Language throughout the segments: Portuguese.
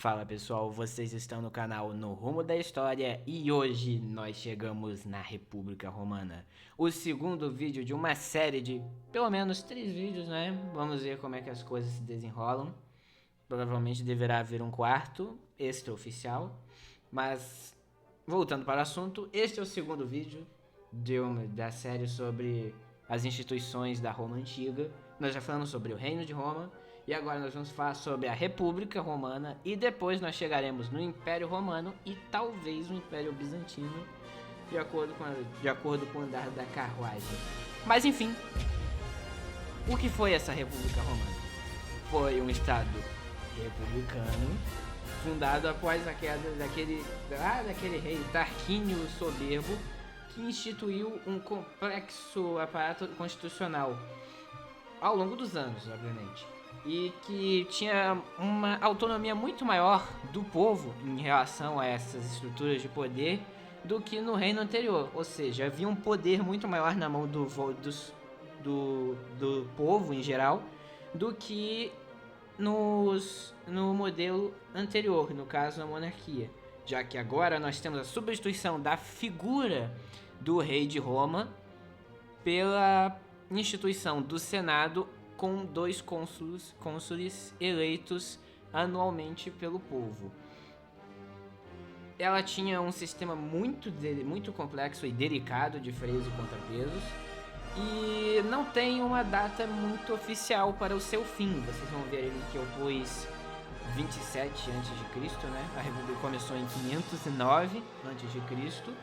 Fala pessoal, vocês estão no canal No Rumo da História e hoje nós chegamos na República Romana. O segundo vídeo de uma série de pelo menos 3 vídeos, né? Vamos ver como é que as coisas se desenrolam. Provavelmente deverá haver um quarto extraoficial. Mas, voltando para o assunto, este é o segundo vídeo da série sobre as instituições da Roma Antiga. Nós já falamos sobre o Reino de Roma. E agora nós vamos falar sobre a República Romana e depois nós chegaremos no Império Romano e talvez no Império Bizantino, de acordo com o andar da carruagem. Mas enfim, o que foi essa República Romana? Foi um estado republicano, fundado após a queda daquele rei Tarquínio o Soberbo, que instituiu um complexo aparato constitucional ao longo dos anos, obviamente. E que tinha uma autonomia muito maior do povo em relação a essas estruturas de poder do que no reino anterior. Ou seja, havia um poder muito maior na mão do povo em geral do que no modelo anterior, no caso a monarquia. Já que agora nós temos a substituição da figura do rei de Roma pela instituição do Senado com 2 cônsules eleitos anualmente pelo povo. Ela tinha um sistema muito complexo e delicado de freios e contrapesos e não tem uma data muito oficial para o seu fim. Vocês vão ver ali que eu pus 27 a.C., né? A República começou em 509 a.C.,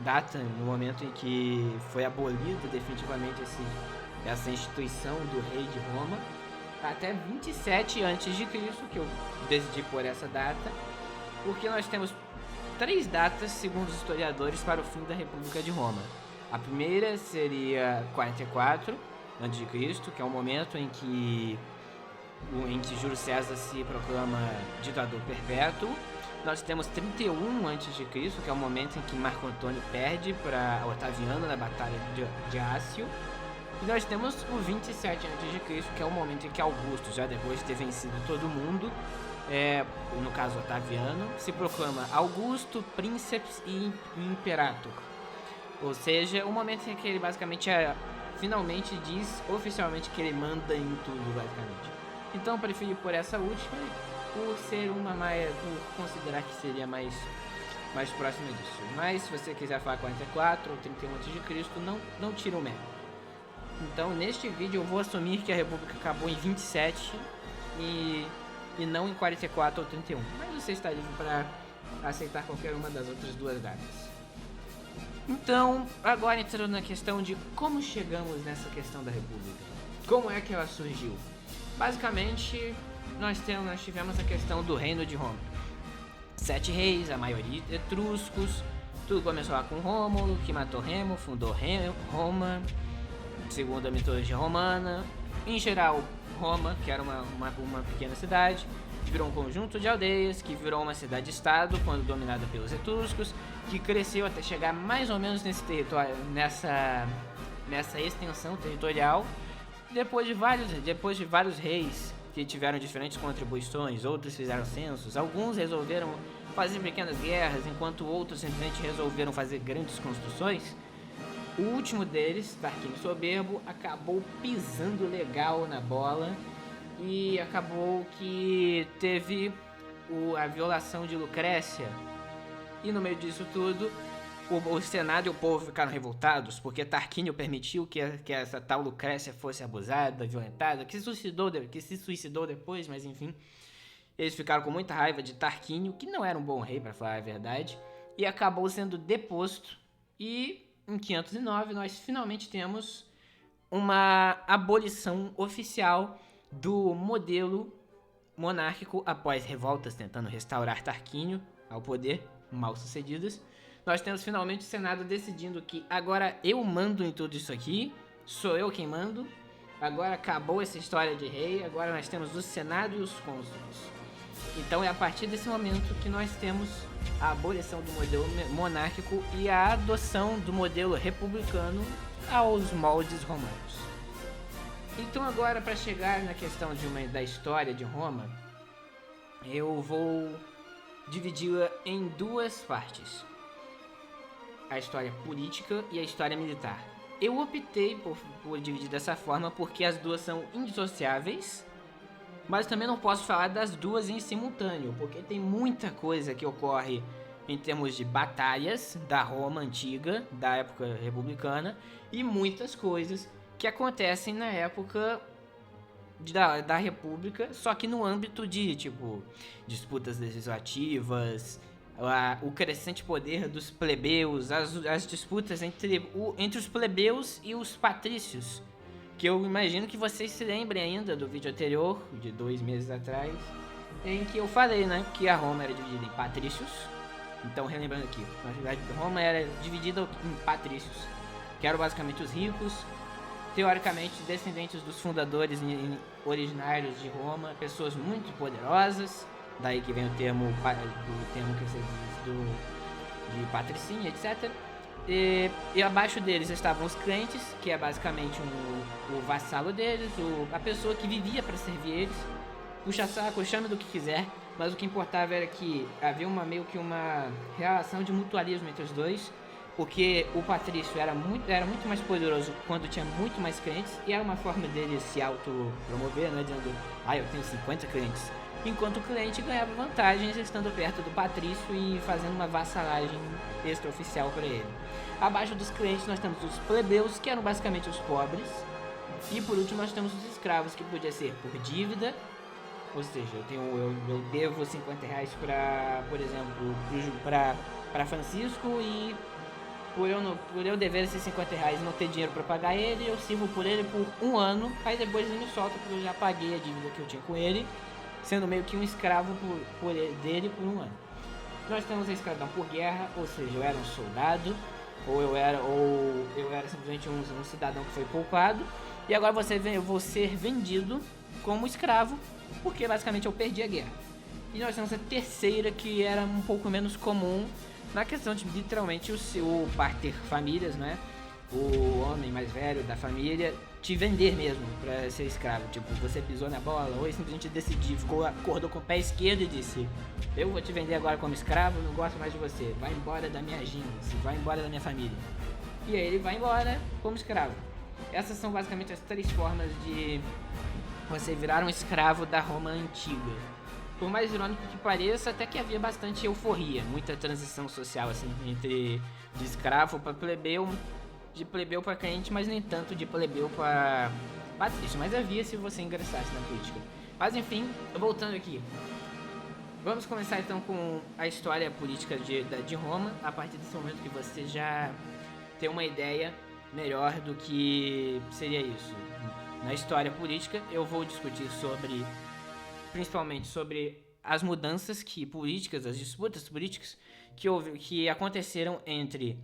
data no momento em que foi abolido definitivamente essa instituição do rei de Roma, até 27 a.C., que eu decidi por essa data, porque nós temos 3 datas, segundo os historiadores, para o fim da República de Roma. A primeira seria 44 a.C., que é o momento em que Júlio César se proclama ditador perpétuo. Nós temos 31 a.C., que é o momento em que Marco Antônio perde para Otaviano na Batalha de Ácio. E nós temos o 27 a.C., que é o momento em que Augusto, já depois de ter vencido todo mundo, no caso Otaviano, se proclama Augusto, Princeps e Imperator. Ou seja, o momento em que ele basicamente finalmente diz oficialmente que ele manda em tudo, basicamente. Então preferi por essa última, por considerar que seria mais próxima disso. Mas se você quiser falar 44 ou 31 a.C., não tira o mérito. Então neste vídeo eu vou assumir que a República acabou em 27 e não em 44 ou 31. Mas você está livre para aceitar qualquer uma das outras 2 datas. Então, agora entrando na questão de como chegamos nessa questão da República. Como é que ela surgiu? Basicamente, nós tivemos a questão do Reino de Roma. 7 reis, a maioria etruscos. Tudo começou lá com Rômulo, que matou Remo, fundou Roma, segundo a mitologia romana. Em geral, Roma, que era uma pequena cidade, virou um conjunto de aldeias, que virou uma cidade-estado quando dominada pelos etruscos, que cresceu até chegar mais ou menos nesse território, nessa extensão territorial. Depois de vários reis que tiveram diferentes contribuições, outros fizeram censos, alguns resolveram fazer pequenas guerras, enquanto outros simplesmente resolveram fazer grandes construções. O último deles, Tarquínio Soberbo, acabou pisando legal na bola e acabou que teve a violação de Lucrécia. E no meio disso tudo, o Senado e o povo ficaram revoltados porque Tarquínio permitiu que essa tal Lucrécia fosse abusada, violentada, que se suicidou depois, mas enfim. Eles ficaram com muita raiva de Tarquínio, que não era um bom rei, para falar a verdade, e acabou sendo deposto. E em 509 nós finalmente temos uma abolição oficial do modelo monárquico após revoltas tentando restaurar Tarquínio ao poder, mal sucedidas. Nós temos finalmente o Senado decidindo que agora eu mando em tudo isso aqui, sou eu quem mando, agora acabou essa história de rei, agora nós temos o Senado e os cônsules. Então é a partir desse momento que nós temos a abolição do modelo monárquico e a adoção do modelo republicano aos moldes romanos. Então agora, para chegar na questão da história de Roma, eu vou dividi-la em duas partes: a história política e a história militar. Eu optei por dividir dessa forma porque as duas são indissociáveis, mas também não posso falar das duas em simultâneo, porque tem muita coisa que ocorre em termos de batalhas da Roma antiga, da época republicana, e muitas coisas que acontecem na época da República, só que no âmbito de, tipo, disputas legislativas, o crescente poder dos plebeus, as disputas entre os plebeus e os patrícios, que eu imagino que vocês se lembrem ainda do vídeo anterior, de 2 meses atrás, em que eu falei, né, que a Roma era dividida em patrícios. Então, relembrando aqui, na verdade, Roma era dividida em patrícios, que eram basicamente os ricos, teoricamente descendentes dos fundadores originários de Roma, pessoas muito poderosas, daí que vem o termo que você diz de patricinha, etc. E abaixo deles estavam os crentes, que é basicamente o vassalo deles, a pessoa que vivia para servir eles, puxa saco, chame do que quiser, mas o que importava era que havia meio que uma relação de mutualismo entre os dois, porque o patrício era muito mais poderoso quando tinha muito mais crentes, e era uma forma dele se autopromover, né, dizendo, eu tenho 50 crentes, enquanto o cliente ganhava vantagens estando perto do patrício e fazendo uma vassalagem extraoficial para ele. Abaixo dos clientes nós temos os plebeus, que eram basicamente os pobres, e por último nós temos os escravos, que podia ser por dívida, ou seja, eu devo 50 reais por exemplo, para Francisco, e por eu dever esses 50 reais e não ter dinheiro para pagar ele, eu sirvo por ele por 1 ano, aí depois ele me solta porque eu já paguei a dívida que eu tinha com ele, sendo meio que um escravo dele por 1 ano. Nós temos a escravidão por guerra, ou seja, eu era um soldado, ou eu era simplesmente um cidadão que foi poupado, e agora eu vou ser vendido como escravo, porque basicamente eu perdi a guerra. E nós temos a terceira, que era um pouco menos comum, na questão de literalmente o partir famílias, né? O homem mais velho da família te vender mesmo pra ser escravo. Tipo, você pisou na bola, ou simplesmente decidiu, acordou com o pé esquerdo e disse: eu vou te vender agora como escravo, não gosto mais de você, vai embora da minha gente, vai embora da minha família. E aí ele vai embora como escravo. Essas são basicamente as 3 formas de você virar um escravo da Roma antiga. Por mais irônico que pareça, até que havia bastante euforia, muita transição social, assim, de escravo para plebeu, de plebeu para crente, mas nem tanto de plebeu para patrício, mas havia se você ingressasse na política. Mas enfim, voltando aqui, vamos começar então com a história política de Roma, a partir desse momento que você já tem uma ideia melhor do que seria isso. Na história política, eu vou discutir principalmente sobre as mudanças políticas, as disputas políticas que aconteceram entre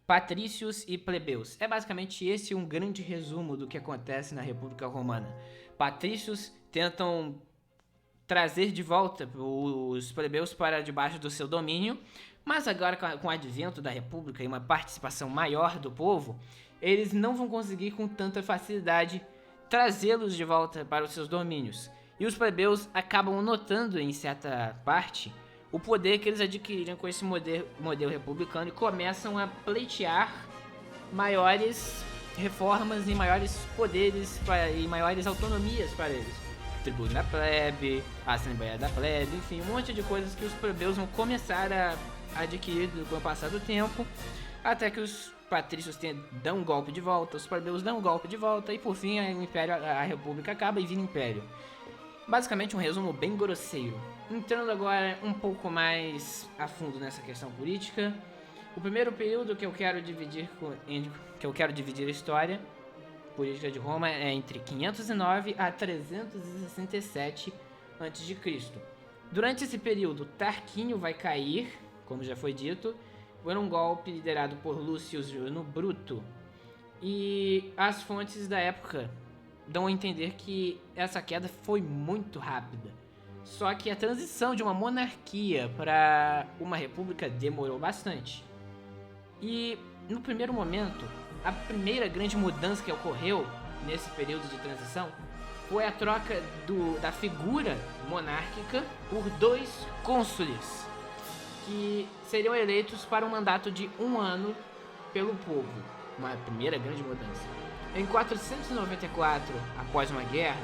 patrícios e plebeus. É basicamente esse um grande resumo do que acontece na República Romana. Patrícios tentam trazer de volta os plebeus para debaixo do seu domínio, mas agora com o advento da República e uma participação maior do povo, eles não vão conseguir com tanta facilidade trazê-los de volta para os seus domínios. E os plebeus acabam notando, em certa parte, o poder que eles adquiriram com esse modelo republicano e começam a pleitear maiores reformas e maiores poderes e maiores autonomias para eles. Tribuno da plebe, a Assembleia da plebe, enfim, um monte de coisas que os plebeus vão começar a adquirir com o passar do tempo, até que os patrícios dão um golpe de volta, os plebeus dão um golpe de volta, e por fim a República acaba e vira Império. Basicamente um resumo bem grosseiro. Entrando agora um pouco mais a fundo nessa questão política, o primeiro período que eu quero dividir a história política de Roma é entre 509 a 367 a.C. Durante esse período, Tarquínio vai cair, como já foi dito, por um golpe liderado por Lúcio Júlio Bruto, e as fontes da época dão a entender que essa queda foi muito rápida. Só que a transição de uma monarquia para uma república demorou bastante. E no primeiro momento, a primeira grande mudança que ocorreu nesse período de transição foi a troca da figura monárquica por 2 cônsules, que seriam eleitos para um mandato de 1 ano pelo povo. Uma primeira grande mudança. Em 494, após uma guerra,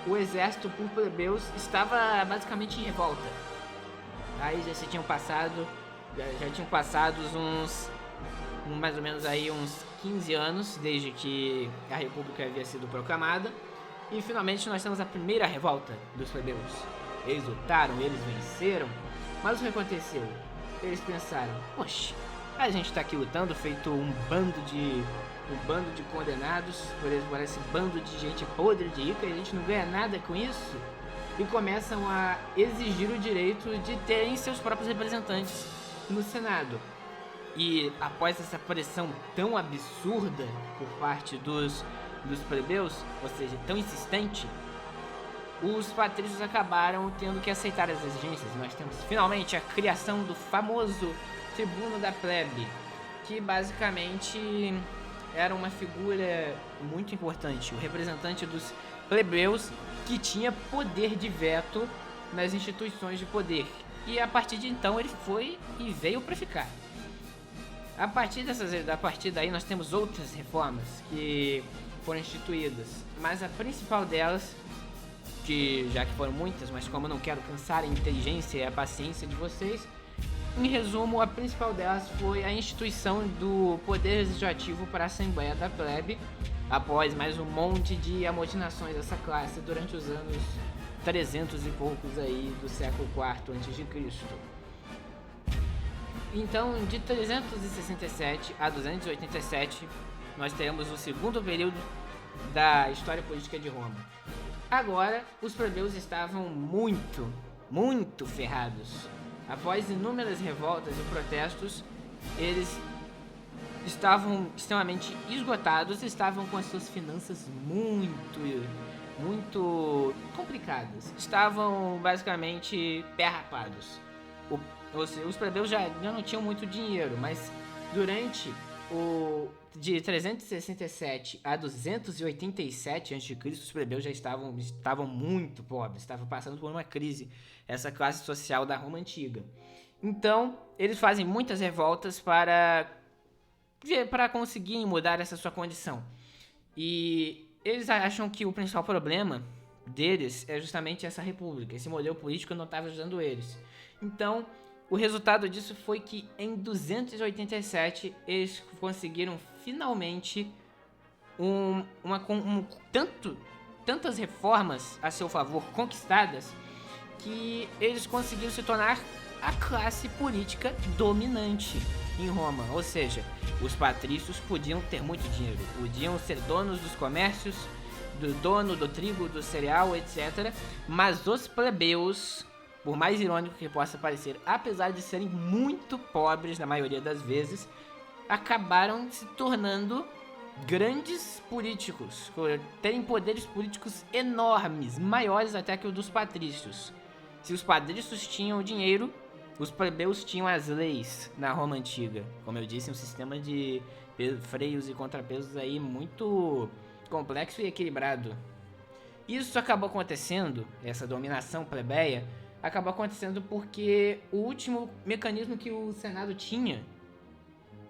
o exército por plebeus estava basicamente em revolta. Aí já tinham passado mais ou menos aí uns 15 anos desde que a república havia sido proclamada, e finalmente nós temos a primeira revolta dos plebeus. Eles lutaram, eles venceram, mas o que aconteceu? Eles pensaram: poxa, a gente tá aqui lutando feito um bando de condenados, por esse bando de gente podre de rica, e a gente não ganha nada com isso. E começam a exigir o direito de terem seus próprios representantes no Senado. E após essa pressão tão absurda por parte dos plebeus, ou seja, tão insistente, os patrícios acabaram tendo que aceitar as exigências. Nós temos finalmente a criação do famoso tribuno da plebe, que basicamente era uma figura muito importante, o representante dos plebeus, que tinha poder de veto nas instituições de poder. E a partir de então ele foi e veio para ficar. A partir daí nós temos outras reformas que foram instituídas, mas a principal delas, que já que foram muitas, mas como eu não quero cansar a inteligência e a paciência de vocês, em resumo, a principal delas foi a instituição do poder legislativo para a Assembleia da Plebe, após mais um monte de amotinações dessa classe durante os anos 300 e poucos aí do século IV a.C. Então, de 367 a 287, nós teremos o segundo período da história política de Roma. Agora, os plebeus estavam muito ferrados. Após inúmeras revoltas e protestos, eles estavam extremamente esgotados e estavam com as suas finanças muito complicadas. Estavam basicamente perrapados. Os plebeus já não tinham muito dinheiro, mas durante de 367 a 287 a.C., os plebeus já estavam muito pobres, estavam passando por uma crise, essa classe social da Roma Antiga. Então, eles fazem muitas revoltas para conseguirem mudar essa sua condição. E eles acham que o principal problema deles é justamente essa república, esse modelo político não estava ajudando eles. Então, o resultado disso foi que em 287 eles conseguiram finalmente tantas reformas a seu favor conquistadas, que eles conseguiram se tornar a classe política dominante em Roma. Ou seja, os patrícios podiam ter muito dinheiro, podiam ser donos dos comércios, dono do trigo, do cereal, etc. Mas os plebeus, por mais irônico que possa parecer, apesar de serem muito pobres na maioria das vezes, acabaram se tornando grandes políticos, por terem poderes políticos enormes, maiores até que o dos patrícios. Se os patrícios tinham dinheiro, os plebeus tinham as leis na Roma Antiga. Como eu disse, um sistema de freios e contrapesos aí muito complexo e equilibrado. Isso acabou acontecendo, essa dominação plebeia, acabou acontecendo porque o último mecanismo que o Senado tinha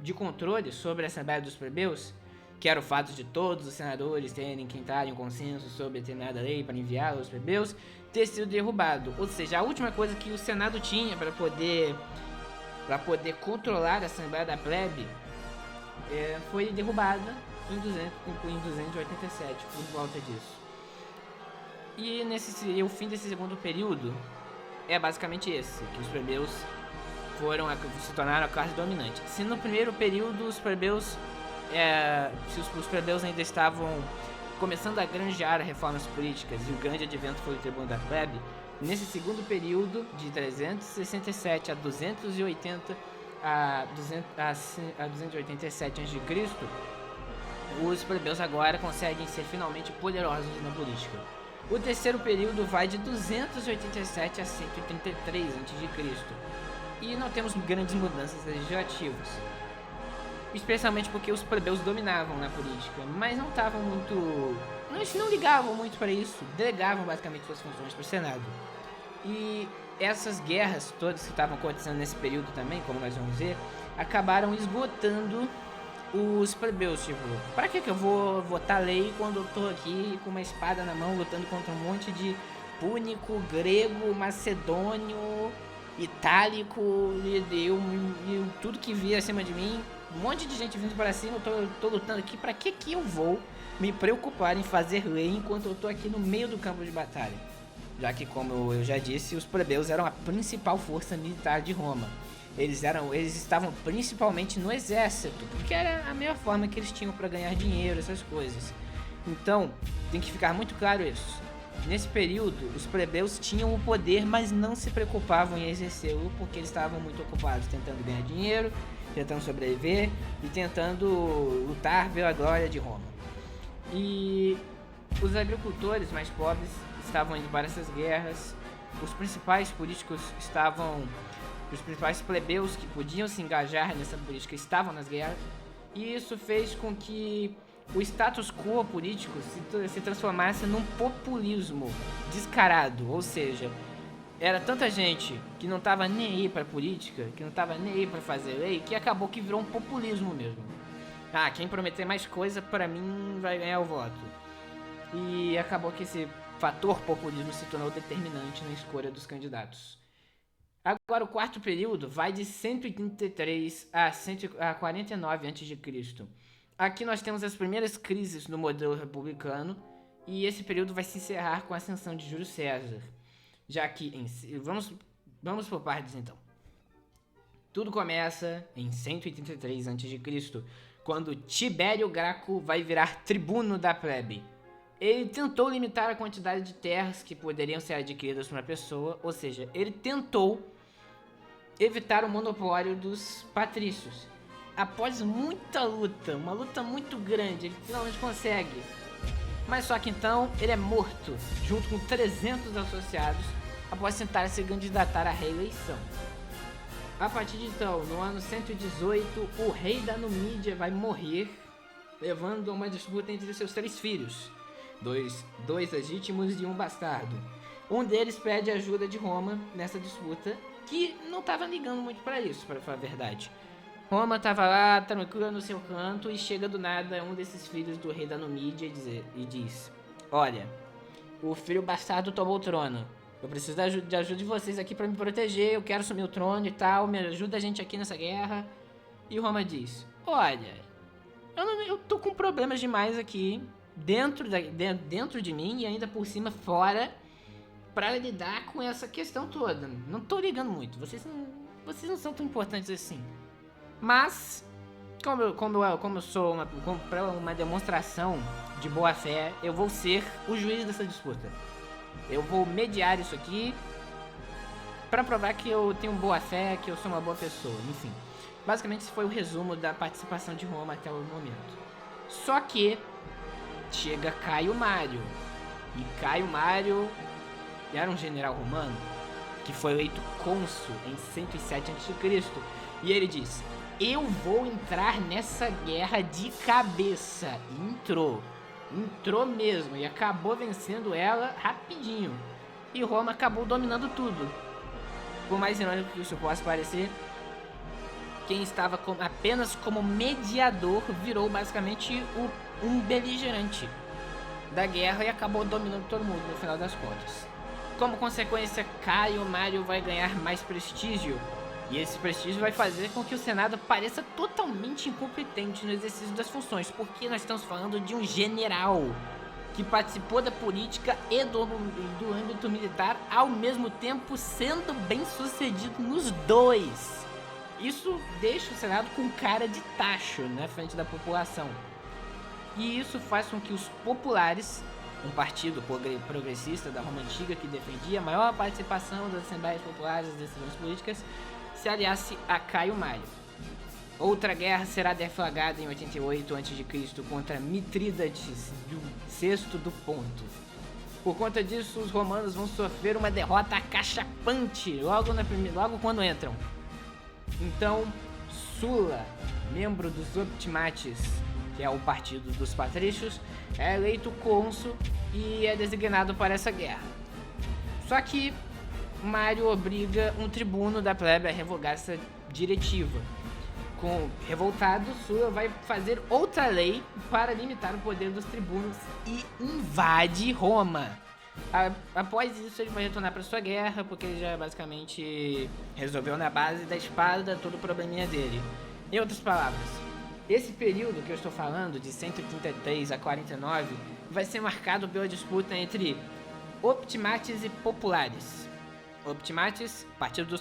de controle sobre a Assembleia dos Plebeus, que era o fato de todos os senadores terem que entrar em um consenso sobre determinada lei para enviar aos plebeus, ter sido derrubado. Ou seja, a última coisa que o Senado tinha para poder controlar a Assembleia da Plebe foi derrubada em 287, por volta disso. E o fim desse segundo período é basicamente esse, que os plebeus se tornaram a classe dominante. Se no primeiro período os plebeus ainda estavam começando a granjear reformas políticas e o grande advento foi o tribuno da plebe, nesse segundo período, de 367 a 287 a.C., os plebeus agora conseguem ser finalmente poderosos na política. O terceiro período vai de 287 a 133 a.C. e não temos grandes mudanças legislativas. especialmente porque os plebeus dominavam na política, mas não estavam muito... Eles não ligavam muito para isso, delegavam basicamente suas funções para o Senado. E essas guerras todas que estavam acontecendo nesse período também, como nós vamos ver, acabaram esgotando os plebeus. Tipo, pra que eu vou votar lei quando eu tô aqui com uma espada na mão lutando contra um monte de púnico, grego, macedônio, itálico e tudo que via acima de mim, um monte de gente vindo para cima, eu tô lutando aqui, pra que eu vou me preocupar em fazer lei enquanto eu tô aqui no meio do campo de batalha? Já que, como eu já disse, os plebeus eram a principal força militar de Roma. Eles estavam principalmente no exército, porque era a melhor forma que eles tinham para ganhar dinheiro, essas coisas. Então, tem que ficar muito claro isso. Nesse período, os plebeus tinham o poder, mas não se preocupavam em exercê-lo, porque eles estavam muito ocupados tentando ganhar dinheiro, tentando sobreviver e tentando lutar pela glória de Roma. E os agricultores mais pobres estavam indo para essas guerras, os principais políticos os principais plebeus que podiam se engajar nessa política estavam nas guerras, e isso fez com que o status quo político se transformasse num populismo descarado, ou seja, era tanta gente que não tava nem aí pra política, que não tava nem aí pra fazer lei, que acabou que virou um populismo mesmo. Ah, quem prometer mais coisa pra mim vai ganhar o voto. E acabou que esse fator populismo se tornou determinante na escolha dos candidatos. Agora o quarto período vai de 133 a 49 a.C. Aqui nós temos as primeiras crises no modelo republicano, e esse período vai se encerrar com a ascensão de Júlio César. Já que vamos por partes então. Tudo começa em 183 a.C., quando Tibério Graco vai virar tribuno da plebe. Ele tentou limitar a quantidade de terras que poderiam ser adquiridas por uma pessoa, ou seja, ele tentou evitar o monopólio dos patrícios. Após muita luta, uma luta muito grande, ele finalmente consegue. Mas só que então ele é morto, junto com 300 associados, após tentar se candidatar à reeleição. A partir de então, no ano 118, o rei da Numídia vai morrer, levando a uma disputa entre seus 3 filhos, dois legítimos e um bastardo. Um deles pede ajuda de Roma nessa disputa, que não estava ligando muito para isso, para falar a verdade. Roma estava lá, tranquila no seu canto, e chega do nada um desses filhos do rei da Numídia e diz: olha, o filho bastardo tomou o trono. Eu preciso de ajuda de vocês aqui para me proteger, eu quero assumir o trono e tal, me ajuda a gente aqui nessa guerra. E Roma diz: olha, eu tô com problemas demais aqui, dentro de mim e ainda por cima fora, para lidar com essa questão toda. Não tô ligando muito, vocês não são tão importantes assim. Mas, como eu sou para uma demonstração de boa fé, eu vou ser o juiz dessa disputa. Eu vou mediar isso aqui para provar que eu tenho boa fé, que eu sou uma boa pessoa, enfim. Basicamente esse foi o resumo da participação de Roma até o momento. Só que chega Caio Mário. E Caio Mário era um general romano que foi eleito cônsul em 107 a.C. E ele diz: eu vou entrar nessa guerra de cabeça. E entrou mesmo, e acabou vencendo ela rapidinho. E Roma acabou dominando tudo. Por mais irônico que isso possa parecer, quem estava apenas como mediador virou basicamente um beligerante da guerra e acabou dominando todo mundo no final das contas. Como consequência, Caio Mário vai ganhar mais prestígio, e esse prestígio vai fazer com que o Senado pareça totalmente incompetente no exercício das funções, porque nós estamos falando de um general que participou da política e do âmbito militar, ao mesmo tempo sendo bem sucedido nos dois. Isso deixa o Senado com cara de tacho na frente da população. E isso faz com que os populares, um partido progressista da Roma Antiga que defendia a maior participação das assembleias populares e das decisões políticas, se aliasse a Caio Mário. Outra guerra será deflagrada em 88 a.C. contra Mitrídates VI do Ponto. Por conta disso, os romanos vão sofrer uma derrota acachapante logo quando entram. Então, Sulla, membro dos Optimates, que é o partido dos patrícios, é eleito cônsul e é designado para essa guerra. Só que Mário obriga um tribuno da plebe a revogar essa diretiva. Revoltado, Sula vai fazer outra lei para limitar o poder dos tribunos e invade Roma. Após isso, ele vai retornar para sua guerra, porque ele já basicamente resolveu na base da espada todo o probleminha dele. Em outras palavras, esse período que eu estou falando, de 133 a 49, vai ser marcado pela disputa entre Optimates e Populares. Optimates, partido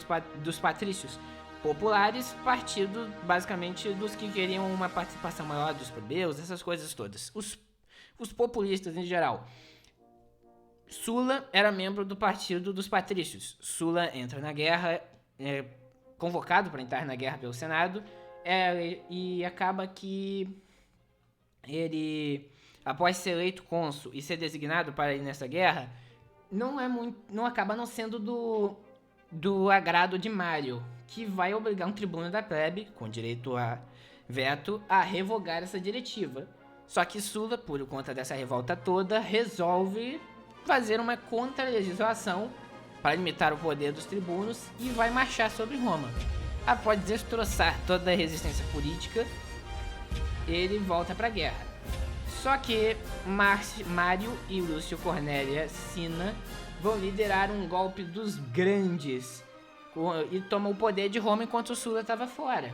dos patrícios. Populares, partido basicamente dos que queriam uma participação maior dos plebeus, essas coisas todas. Os populistas em geral. Sula era membro do partido dos patrícios. Sula entra na guerra, é convocado para entrar na guerra pelo Senado, e acaba que ele, após ser eleito cônsul e ser designado para ir nessa guerra, não acaba não sendo do agrado de Mário, que vai obrigar um tribuno da plebe, com direito a veto, a revogar essa diretiva. Só que Sula, por conta dessa revolta toda, resolve fazer uma contra-legislação para limitar o poder dos tribunos e vai marchar sobre Roma. Após destroçar toda a resistência política, ele volta para a guerra. Só que Mário e Lúcio Cornélia Cinna vão liderar um golpe dos grandes e tomam o poder de Roma enquanto Sula estava fora.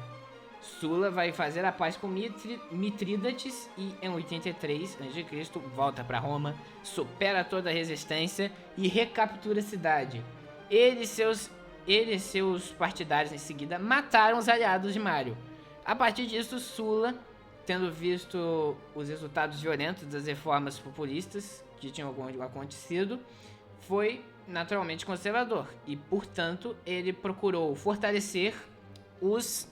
Sula vai fazer a paz com Mitrídates e em 83 a.C. volta para Roma, supera toda a resistência e recaptura a cidade. Ele e seus partidários em seguida mataram os aliados de Mário. A partir disso, Sula, tendo visto os resultados violentos das reformas populistas que tinham acontecido, foi naturalmente conservador e, portanto, ele procurou fortalecer os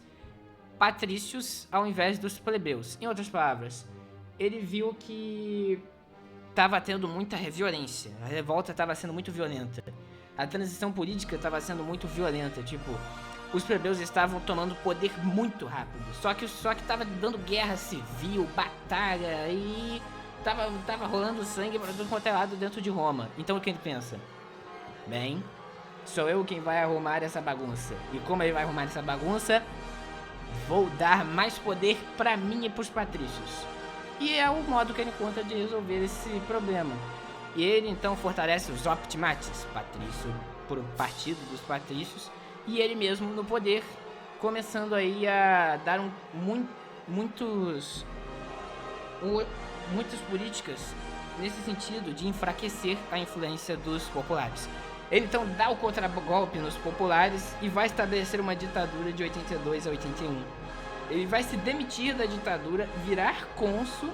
patrícios ao invés dos plebeus. Em outras palavras, ele viu que estava tendo muita violência, a revolta estava sendo muito violenta, a transição política estava sendo muito violenta, tipo, os plebeus estavam tomando poder muito rápido, só que estava dando guerra civil, batalha e tava rolando sangue para todo quanto é lado dentro de Roma. Então o que ele pensa? Bem, sou eu quem vai arrumar essa bagunça. E como ele vai arrumar essa bagunça? Vou dar mais poder pra mim e pros patrícios. E é o modo que ele encontra de resolver esse problema. E ele então fortalece os Optimates, patrício, por partido dos patrícios, e ele mesmo no poder, começando aí a dar muitas políticas nesse sentido de enfraquecer a influência dos populares. Ele então dá o contragolpe nos populares e vai estabelecer uma ditadura de 82 a 81. Ele vai se demitir da ditadura, virar cônsul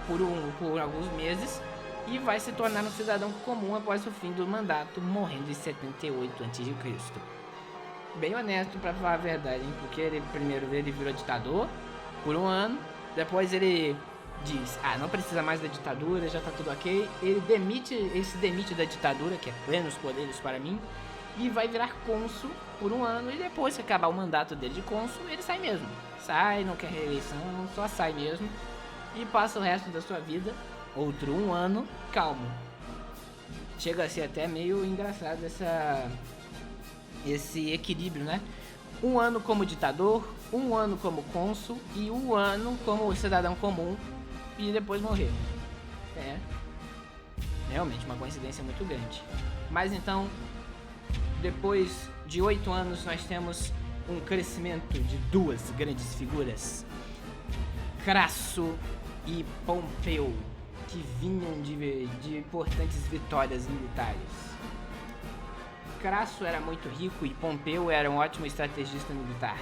por alguns meses e vai se tornar um cidadão comum após o fim do mandato, morrendo em 78 a.C. Bem honesto, pra falar a verdade, hein? Porque ele virou ditador por um ano, depois ele diz, não precisa mais da ditadura, já tá tudo ok. Ele se demite da ditadura, que é plenos poderes para mim, e vai virar cônsul por um ano, e depois que acabar o mandato dele de cônsul, ele sai mesmo. Sai, não quer reeleição, só sai mesmo, e passa o resto da sua vida, outro um ano, calmo. Chega a ser até meio engraçado esse equilíbrio, né? Um ano como ditador, um ano como cônsul e um ano como cidadão comum, e depois morrer. É realmente uma coincidência muito grande. Mas então, depois de 8 anos, nós temos um crescimento de duas grandes figuras, Crasso e Pompeu, que vinham de importantes vitórias militares. Crasso era muito rico e Pompeu era um ótimo estrategista militar.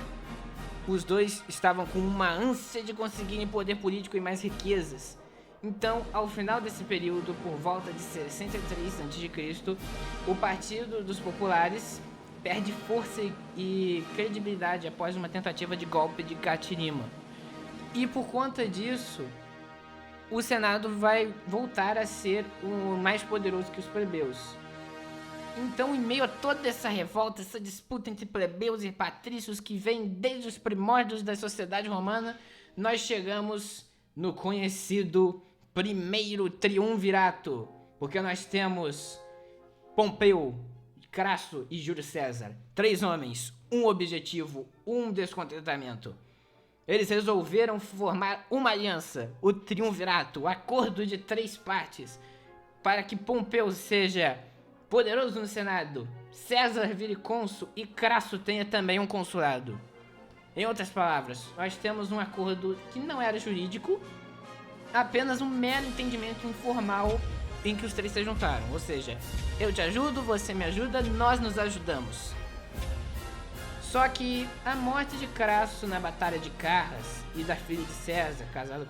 Os dois estavam com uma ânsia de conseguirem poder político e mais riquezas. Então, ao final desse período, por volta de 63 a.C., o Partido dos Populares perde força e credibilidade após uma tentativa de golpe de Catirima. E por conta disso, o Senado vai voltar a ser o mais poderoso que os plebeus. Então, em meio a toda essa revolta, essa disputa entre plebeus e patrícios que vem desde os primórdios da sociedade romana, nós chegamos no conhecido primeiro triunvirato, porque nós temos Pompeu, Crasso e Júlio César, 3 homens, um objetivo, um descontentamento. Eles resolveram formar uma aliança, o triunvirato, o acordo de 3 partes, para que Pompeu seja poderoso no Senado, César vire cônsul e Crasso tenha também um consulado. Em outras palavras, nós temos um acordo que não era jurídico, apenas um mero entendimento informal em que os 3 se juntaram. Ou seja, eu te ajudo, você me ajuda, nós nos ajudamos. Só que a morte de Crasso na Batalha de Carras e da filha de César, casada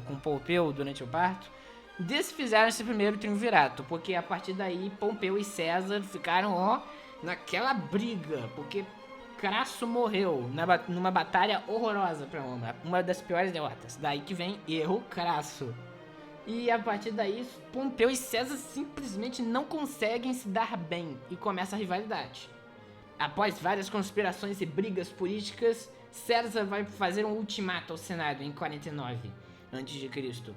com Pompeu durante o parto, desfizeram esse primeiro triunvirato, porque a partir daí Pompeu e César ficaram naquela briga, porque Crasso morreu numa batalha horrorosa para Roma, uma das piores derrotas. Daí que vem erro Crasso. E a partir daí Pompeu e César simplesmente não conseguem se dar bem e começa a rivalidade. Após várias conspirações e brigas políticas, César vai fazer um ultimato ao Senado em 49 a.C.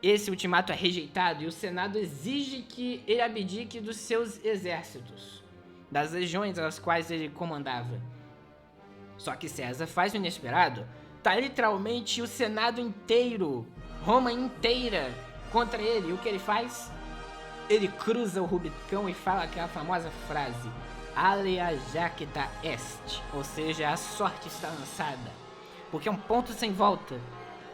Esse ultimato é rejeitado e o Senado exige que ele abdique dos seus exércitos, das legiões às quais ele comandava. Só que César faz o inesperado. Tá literalmente o Senado inteiro, Roma inteira, contra ele. E o que ele faz? Ele cruza o Rubicão e fala aquela famosa frase: Alea jacta est, ou seja, a sorte está lançada. Porque é um ponto sem volta.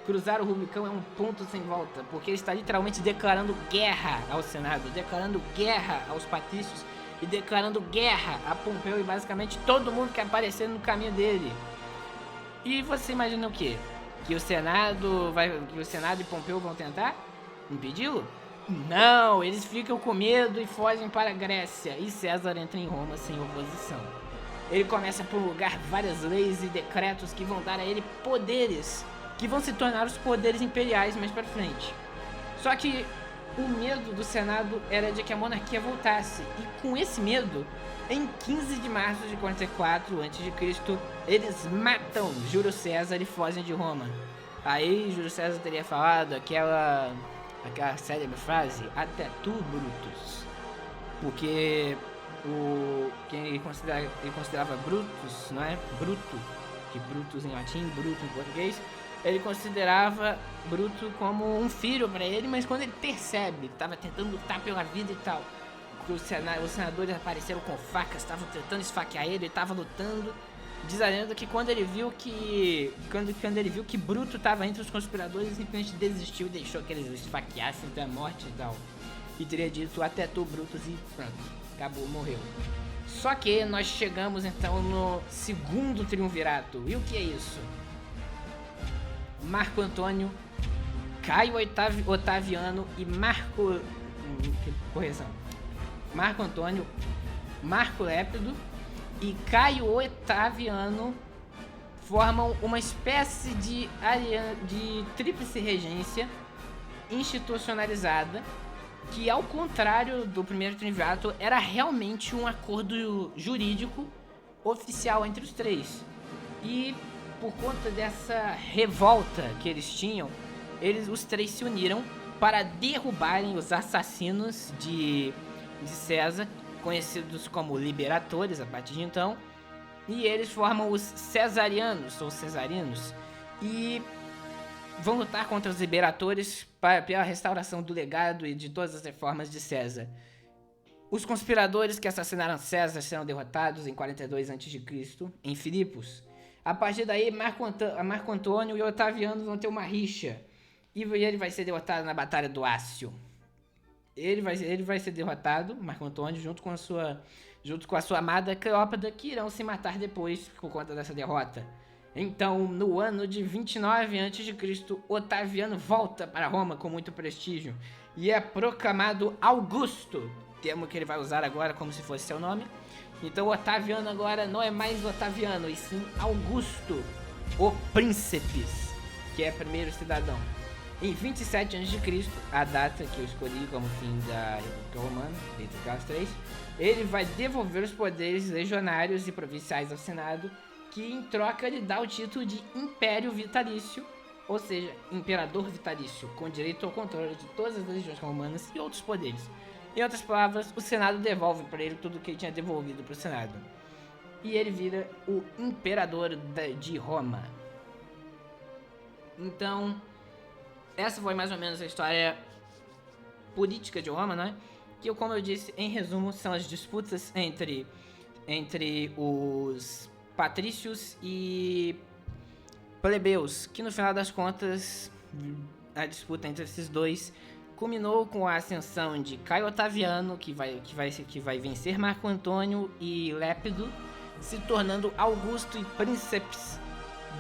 Cruzar o Rubicão é um ponto sem volta, porque ele está literalmente declarando guerra ao Senado, declarando guerra aos patrícios e declarando guerra a Pompeu e basicamente todo mundo que aparecer no caminho dele. E você imagina o quê? Que o Senado e Pompeu vão tentar impedi-lo? Não, eles ficam com medo e fogem para a Grécia, e César entra em Roma sem oposição. Ele começa a promulgar várias leis e decretos que vão dar a ele poderes, que vão se tornar os poderes imperiais mais pra frente. Só que o medo do Senado era de que a monarquia voltasse, e com esse medo, em 15 de março de 44 a.C., eles matam Júlio César e fogem de Roma. Aí Júlio César teria falado aquela célebre frase: até tu, Brutus. Porque quem ele considerava Brutus, não é? Bruto, que Brutus em latim, Bruto em português, ele considerava Bruto como um filho para ele, mas quando ele percebe, ele estava tentando lutar pela vida e tal, que os senadores apareceram com facas, estavam tentando esfaquear ele estava lutando. Diz a lenda que quando ele viu que Bruto estava entre os conspiradores, ele simplesmente desistiu e deixou que eles esfaqueassem até a morte e tal. E teria dito até tu, Brutus, e pronto, acabou, morreu. Só que nós chegamos então no segundo triunvirato. E o que é isso? Marco Antônio, Caio Otaviano e Marco Antônio, Marco Lépido e Caio Otaviano formam uma espécie de tríplice regência institucionalizada, que ao contrário do primeiro triunvirato era realmente um acordo jurídico oficial entre os 3. E por conta dessa revolta que eles tinham, os 3 se uniram para derrubarem os assassinos de César, conhecidos como liberatores a partir de então, e eles formam os cesarianos ou cesarinos e vão lutar contra os liberatores pela restauração do legado e de todas as reformas de César. Os conspiradores que assassinaram César serão derrotados em 42 a.C. em Filipos. A partir daí, Marco Antônio e Otaviano vão ter uma rixa, e ele vai ser derrotado na Batalha do Ácio. Ele vai ser derrotado, Marco Antônio, junto com a sua amada Cleópatra, que irão se matar depois por conta dessa derrota. Então, no ano de 29 a.C., Otaviano volta para Roma com muito prestígio e é proclamado Augusto, termo que ele vai usar agora como se fosse seu nome. Então, Otaviano agora não é mais Otaviano, e sim Augusto, o Príncipes, que é primeiro cidadão. Em 27 a.C., a data que eu escolhi como fim da República Romana, dentre aquelas 3, ele vai devolver os poderes legionários e provinciais ao Senado, que em troca lhe dá o título de Império Vitalício, ou seja, Imperador Vitalício, com direito ao controle de todas as legiões romanas e outros poderes. Em outras palavras, o Senado devolve para ele tudo que ele tinha devolvido para o Senado. E ele vira o Imperador de Roma. Então, essa foi mais ou menos a história política de Roma, né? Que, como eu disse, em resumo, são as disputas entre os patrícios e plebeus, que no final das contas, a disputa entre esses dois culminou com a ascensão de Caio Otaviano, que vai vencer Marco Antônio e Lépido, se tornando Augusto e Princeps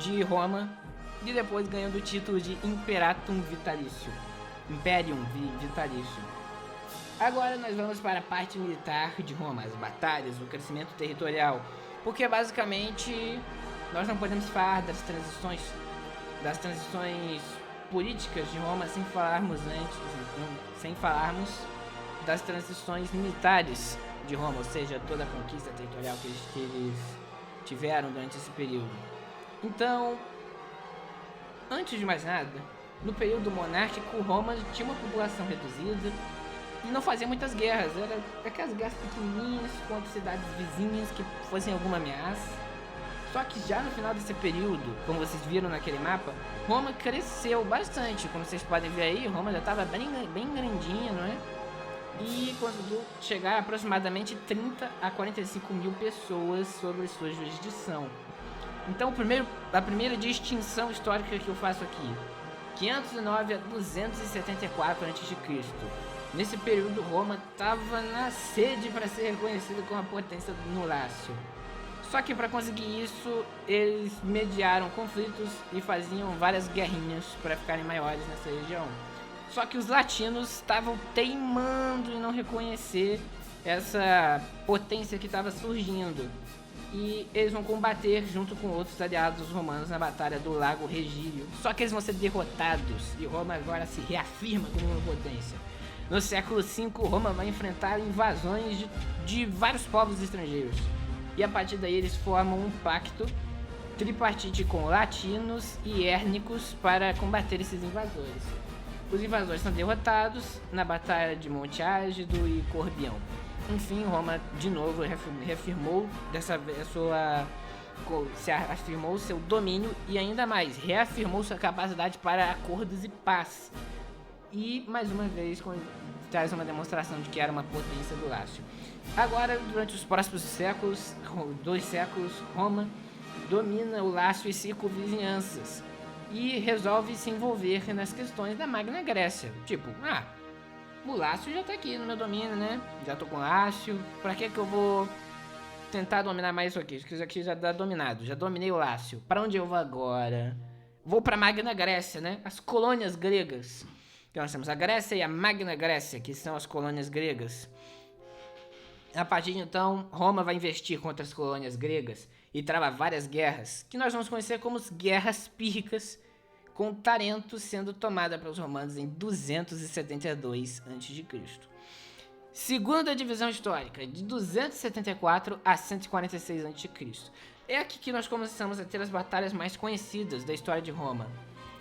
de Roma, e depois ganhando o título de Imperatum Vitalício, Imperium Vitalício. Agora nós vamos para a parte militar de Roma, as batalhas, o crescimento territorial, porque basicamente nós não podemos falar das transições políticas de Roma sem falarmos das transições militares de Roma, ou seja, toda a conquista territorial que eles tiveram durante esse período. Então, antes de mais nada, no período monárquico, Roma tinha uma população reduzida e não fazia muitas guerras. Era aquelas guerras pequenininhas contra cidades vizinhas que fossem alguma ameaça. Só que já no final desse período, como vocês viram naquele mapa, Roma cresceu bastante. Como vocês podem ver aí, Roma já estava bem grandinha, não é? E conseguiu chegar a aproximadamente 30 a 45 mil pessoas sob sua jurisdição. Então a primeira distinção histórica que eu faço aqui, 509 a 274 a.C. Nesse período, Roma estava na sede para ser reconhecida como a potência no Lácio. Só que para conseguir isso, eles mediaram conflitos e faziam várias guerrinhas para ficarem maiores nessa região. Só que os latinos estavam teimando em não reconhecer essa potência que estava surgindo. E eles vão combater junto com outros aliados romanos na Batalha do Lago Regílio. Só que eles vão ser derrotados e Roma agora se reafirma como uma potência. No século V, Roma vai enfrentar invasões de vários povos estrangeiros. E a partir daí eles formam um pacto tripartite com latinos e hérnicos para combater esses invasores. Os invasores são derrotados na Batalha de Monte Ágido e Corbião. Enfim, Roma de novo reafirmou dessa vez afirmou seu domínio e ainda mais, reafirmou sua capacidade para acordos e paz. E mais uma vez traz uma demonstração de que era uma potência do Lácio. Agora, durante os próximos séculos, 2 séculos, Roma domina o Lácio e circunvizinhanças e resolve se envolver nas questões da Magna Grécia. Tipo, o Lácio já tá aqui no meu domínio, né? Já tô com o Lácio, pra que eu vou tentar dominar mais isso aqui? Isso aqui já tá dominado, já dominei o Lácio. Pra onde eu vou agora? Vou pra Magna Grécia, né? As colônias gregas. Então nós temos a Grécia e a Magna Grécia, que são as colônias gregas. A partir de então, Roma vai investir contra as colônias gregas e trava várias guerras, que nós vamos conhecer como as Guerras Pírricas, com Tarento sendo tomada pelos romanos em 272 a.C. Segunda divisão histórica, de 274 a 146 a.C. É aqui que nós começamos a ter as batalhas mais conhecidas da história de Roma,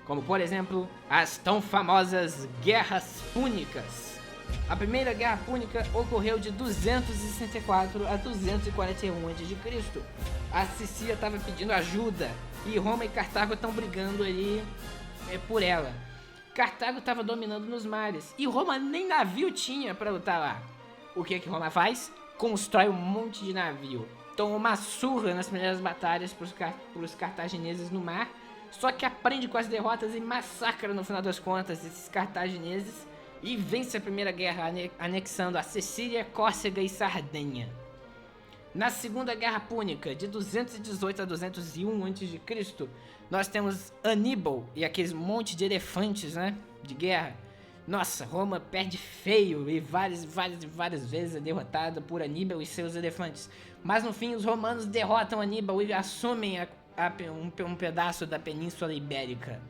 como por exemplo, as tão famosas Guerras Púnicas. A primeira Guerra Púnica ocorreu de 264 a 241 a.C. A Sicília estava pedindo ajuda e Roma e Cartago estão brigando ali por ela. Cartago estava dominando nos mares e Roma nem navio tinha para lutar lá. O que Roma faz? Constrói um monte de navio. Toma uma surra nas primeiras batalhas para os cartagineses no mar, só que aprende com as derrotas e massacra no final das contas esses cartagineses e vence a primeira guerra anexando a Sicília, Córcega e Sardenha. Na Segunda Guerra Púnica, de 218 a 201 a.C., nós temos Aníbal e aqueles monte de elefantes, né, de guerra. Nossa, Roma perde feio e várias vezes é derrotada por Aníbal e seus elefantes. Mas no fim, os romanos derrotam Aníbal e assumem um pedaço da Península Ibérica.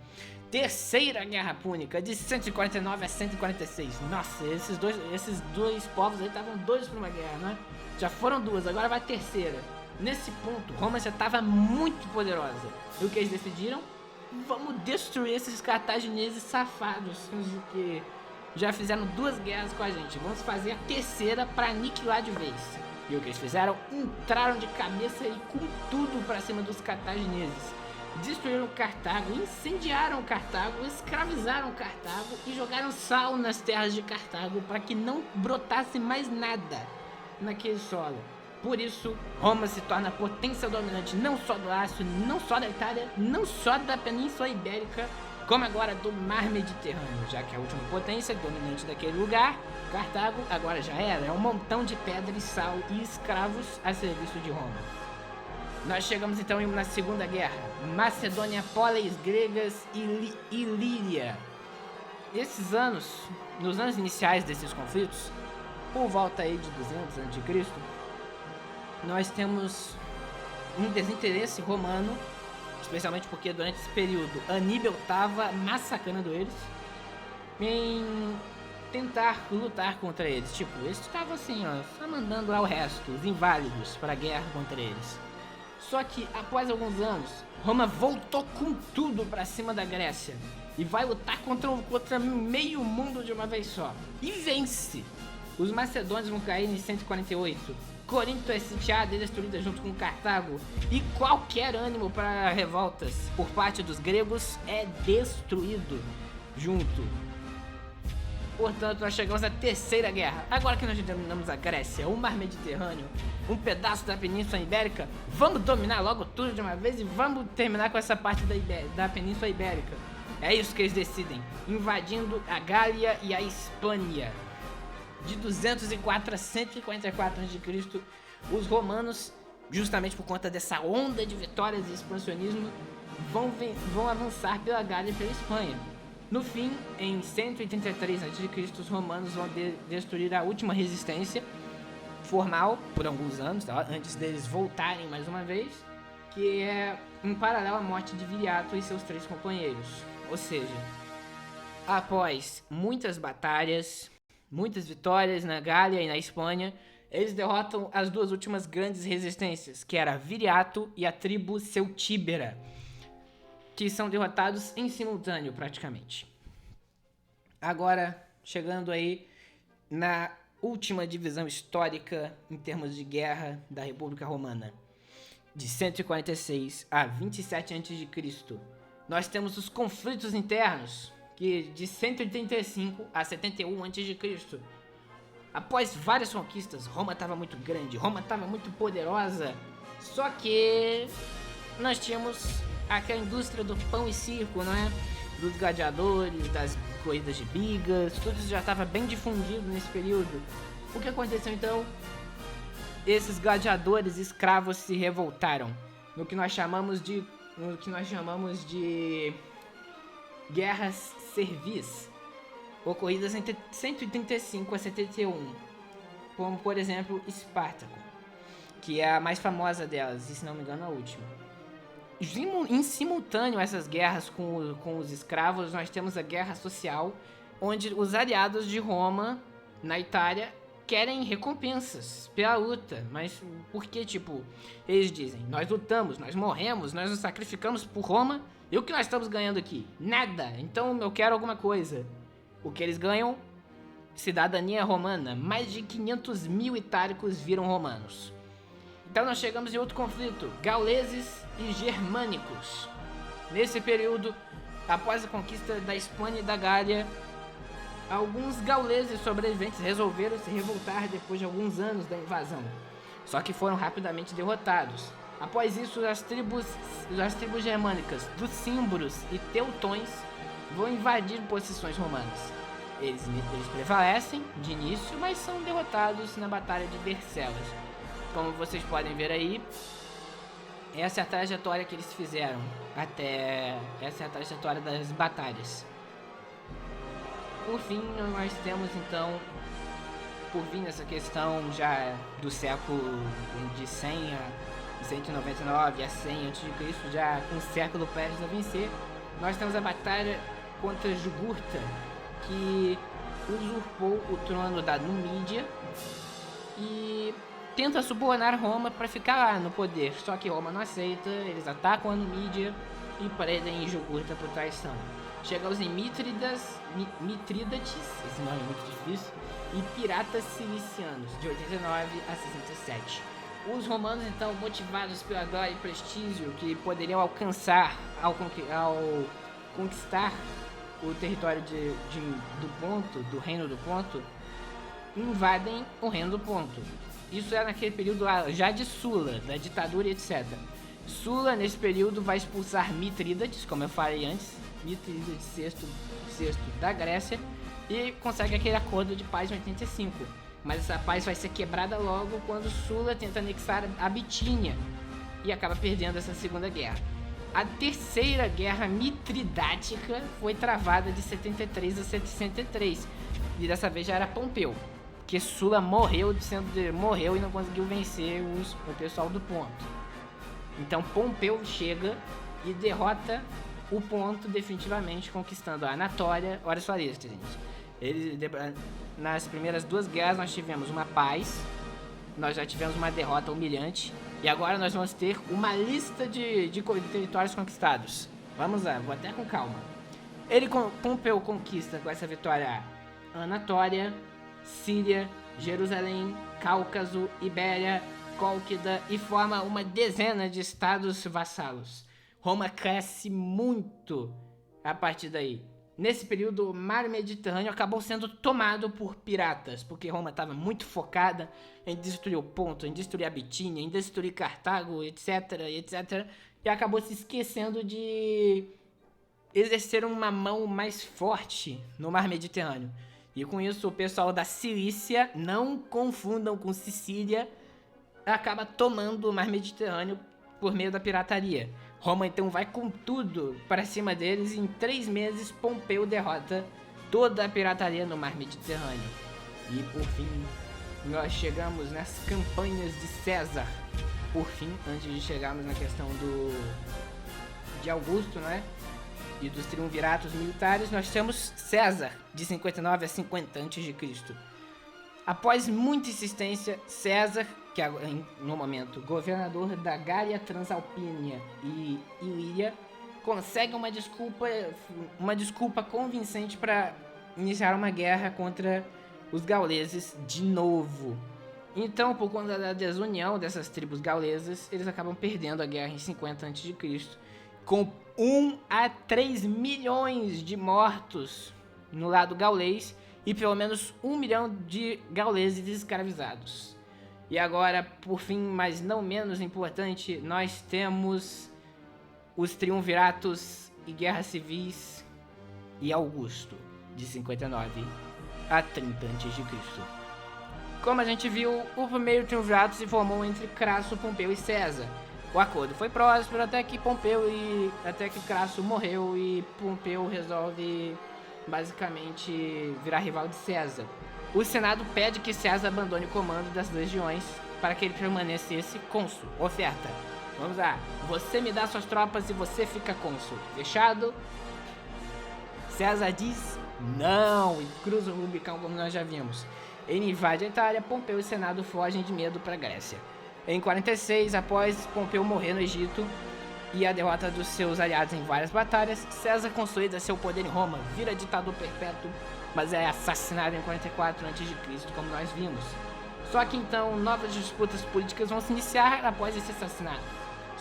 Terceira Guerra Púnica, de 149 a 146. Nossa, esses dois povos aí estavam doidos pra uma guerra, né? Já foram duas, agora vai a terceira. Nesse ponto, Roma já estava muito poderosa. E o que eles decidiram? Vamos destruir esses cartagineses safados que já fizeram duas guerras com a gente. Vamos fazer a terceira para aniquilar de vez. E o que eles fizeram? Entraram de cabeça e com tudo para cima dos cartagineses. Destruíram Cartago, incendiaram Cartago, escravizaram Cartago e jogaram sal nas terras de Cartago para que não brotasse mais nada naquele solo. Por isso, Roma se torna a potência dominante não só do Lácio, não só da Itália, não só da Península Ibérica, como agora do Mar Mediterrâneo, já que a última potência dominante daquele lugar, Cartago, agora já era, é um montão de pedra e sal e escravos a serviço de Roma. Nós chegamos então na Segunda Guerra, Macedônia, Póleis gregas e Ilíria. Esses anos, nos anos iniciais desses conflitos, por volta aí de 200 a.C., nós temos um desinteresse romano, especialmente porque durante esse período Aníbal estava massacrando eles, em tentar lutar contra eles. Tipo, eles estavam assim, ó, só mandando lá o resto, os inválidos, para a guerra contra eles. Só que após alguns anos, Roma voltou com tudo para cima da Grécia e vai lutar contra meio mundo de uma vez só. E vence! Os macedônios vão cair em 148. Corinto é sitiada e destruída junto com Cartago, e qualquer ânimo para revoltas por parte dos gregos é destruído junto. Portanto, nós chegamos à Terceira Guerra. Agora que nós dominamos a Grécia, o Mar Mediterrâneo, um pedaço da Península Ibérica, vamos dominar logo tudo de uma vez e vamos terminar com essa parte da Península Ibérica. É isso que eles decidem, invadindo a Gália e a Hispânia. De 204 a 144 a.C., os romanos, justamente por conta dessa onda de vitórias e expansionismo, vão avançar pela Gália e pela Espanha. No fim, em 183 a.C., os romanos vão destruir a última resistência formal por alguns anos, tá? Antes deles voltarem mais uma vez, que é em paralelo à morte de Viriato e seus 3 companheiros. Ou seja, após muitas batalhas, muitas vitórias na Gália e na Espanha, eles derrotam as duas últimas grandes resistências, que era Viriato e a tribo Celtíbera, que são derrotados em simultâneo praticamente. Agora, chegando aí na última divisão histórica em termos de guerra da República Romana, de 146 a 27 a.C., nós temos os conflitos internos, que de 185 a 71 a.C. Após várias conquistas, Roma estava muito grande, Roma estava muito poderosa, só que nós tínhamos aquela indústria do pão e circo, não é? Dos gladiadores, das corridas de bigas, tudo isso já estava bem difundido nesse período. O que aconteceu então? Esses gladiadores escravos se revoltaram no que nós chamamos de guerras servis, ocorridas entre 135 a 71, como por exemplo Espartaco, que é a mais famosa delas, e se não me engano a última. Em simultâneo a essas guerras com os escravos, nós temos a guerra social, onde os aliados de Roma na Itália querem recompensas pela luta, mas porque, tipo, eles dizem, nós lutamos, nós morremos, nós nos sacrificamos por Roma, e o que nós estamos ganhando aqui? Nada, então eu quero alguma coisa. O que eles ganham? Cidadania romana, mais de 500 mil itálicos viram romanos. Então nós chegamos em outro conflito, gauleses e germânicos. Nesse período, após a conquista da Espanha e da Gália, alguns gauleses sobreviventes resolveram se revoltar depois de alguns anos da invasão, só que foram rapidamente derrotados. Após isso, as tribos germânicas dos Címbaros e Teutões vão invadir posições romanas. Eles prevalecem de início, mas são derrotados na Batalha de Vercelas. Como vocês podem ver aí, essa é a trajetória que eles fizeram essa é a trajetória das batalhas. Por fim, nós temos então, por fim essa questão já do século de 100 a 199 a 100 a.C., já com o século prestes a vencer, nós temos a batalha contra Jugurta, que usurpou o trono da Numídia e tenta subornar Roma para ficar lá no poder. Só que Roma não aceita, eles atacam a Numídia e prendem Jugurta por traição. Chega aos Mítrídates, esse nome é muito difícil, e Piratas Cilicianos, de 89 a 67. Os romanos, então, motivados pela glória e prestígio que poderiam alcançar ao conquistar o território do Ponto, do Reino do Ponto, invadem o Reino do Ponto. Isso é naquele período já de Sula, da ditadura e etc. Sula, nesse período, vai expulsar Mitrídates, como eu falei antes, Mitrídates VI da Grécia, e consegue aquele acordo de paz em 85. Mas essa paz vai ser quebrada logo quando Sula tenta anexar a Bitínia e acaba perdendo essa segunda guerra. A terceira guerra mitridática foi travada de 73 a 63, e dessa vez já era Pompeu, porque Sula morreu e não conseguiu vencer o pessoal do Ponto. Então Pompeu chega e derrota o Ponto definitivamente, conquistando a Anatólia. Olha só isso, gente. Nas primeiras duas guerras nós tivemos uma paz, nós já tivemos uma derrota humilhante, e agora nós vamos ter uma lista de territórios conquistados. Vamos lá, vou até com calma. Pompeu conquista com essa vitória Anatólia, Síria, Jerusalém, Cáucaso, Ibéria, Cólquida e forma uma dezena de estados vassalos. Roma cresce muito a partir daí. Nesse período, o mar Mediterrâneo acabou sendo tomado por piratas, porque Roma estava muito focada em destruir o Ponto, em destruir a Bitínia, em destruir Cartago, etc, e acabou se esquecendo de exercer uma mão mais forte no mar Mediterrâneo. E com isso, o pessoal da Cilícia, não confundam com Sicília, acaba tomando o mar Mediterrâneo por meio da pirataria. Roma então vai com tudo para cima deles e em 3 meses Pompeu derrota toda a pirataria no mar Mediterrâneo. E por fim, nós chegamos nas campanhas de César. Por fim, antes de chegarmos na questão de Augusto, né? E dos triunviratos militares, nós temos César, de 59 a 50 a.C. Após muita insistência, César, que é no momento governador da Gália Transalpínia e Ilíria, consegue uma desculpa convincente para iniciar uma guerra contra os gauleses de novo. Então, por conta da desunião dessas tribos gaulesas, eles acabam perdendo a guerra em 50 a.C., com 1 a 3 milhões de mortos no lado gaulês e pelo menos 1 milhão de gauleses escravizados. E agora, por fim, mas não menos importante, nós temos os triunviratos e guerras civis e Augusto, de 59 a 30 a.C. Como a gente viu, o primeiro triunvirato se formou entre Crasso, Pompeu e César. O acordo foi próspero até que Crasso morreu e Pompeu resolve basicamente virar rival de César. O Senado pede que César abandone o comando das legiões para que ele permanecesse cônsul. Oferta. Vamos lá. Você me dá suas tropas e você fica cônsul. Fechado? César diz não e cruza o Rubicão, como nós já vimos. Ele invade a Itália, Pompeu e o Senado fogem de medo para a Grécia. Em 46, após Pompeu morrer no Egito e a derrota dos seus aliados em várias batalhas, César consolida seu poder em Roma, vira ditador perpétuo, mas é assassinado em 44 a.C., como nós vimos. Só que então novas disputas políticas vão se iniciar após esse assassinato.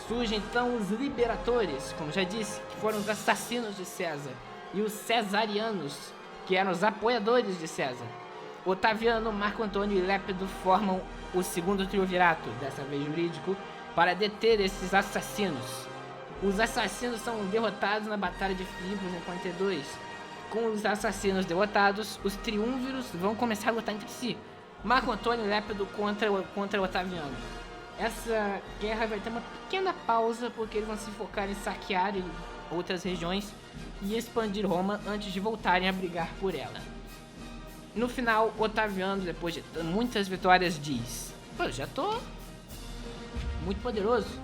Surgem então os liberatores, como já disse, que foram os assassinos de César, e os cesarianos, que eram os apoiadores de César. Otaviano, Marco Antônio e Lépido formam o segundo triunvirato, dessa vez jurídico, para deter esses assassinos. Os assassinos são derrotados na Batalha de Filipos em 42. Com os assassinos derrotados, os triunviros vão começar a lutar entre si. Marco Antônio e Lépido contra Otaviano. Essa guerra vai ter uma pequena pausa porque eles vão se focar em saquear outras regiões e expandir Roma antes de voltarem a brigar por ela. No final, Otaviano, depois de muitas vitórias, diz: pô, já tô muito poderoso.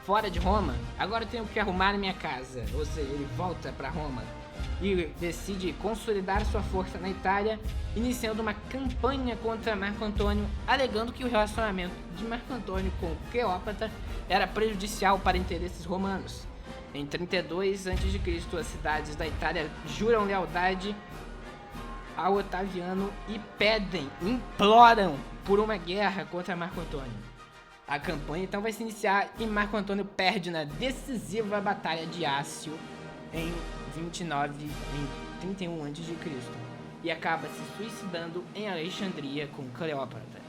fora de Roma, agora eu tenho que arrumar minha casa. Ou seja, ele volta para Roma e decide consolidar sua força na Itália, iniciando uma campanha contra Marco Antônio, alegando que o relacionamento de Marco Antônio com Cleópatra era prejudicial para interesses romanos. Em 32 a.C., as cidades da Itália juram lealdade ao Otaviano e pedem, imploram por uma guerra contra Marco Antônio. A campanha então vai se iniciar e Marco Antônio perde na decisiva Batalha de Ácio em 31 a.C. e acaba se suicidando em Alexandria com Cleópatra.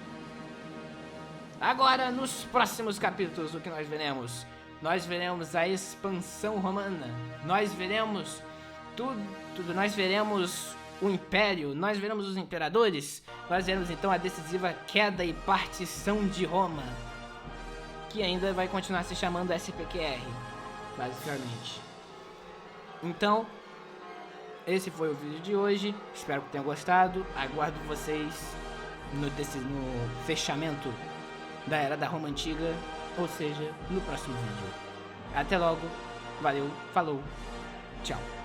Agora, nos próximos capítulos, o que nós veremos? Nós veremos a expansão romana, nós veremos nós veremos o Império, nós veremos os imperadores, nós veremos então a decisiva queda e partição de Roma, que ainda vai continuar se chamando SPQR, basicamente. Então, esse foi o vídeo de hoje, espero que tenham gostado, aguardo vocês no fechamento da Era da Roma Antiga, ou seja, no próximo vídeo. Até logo, valeu, falou, tchau.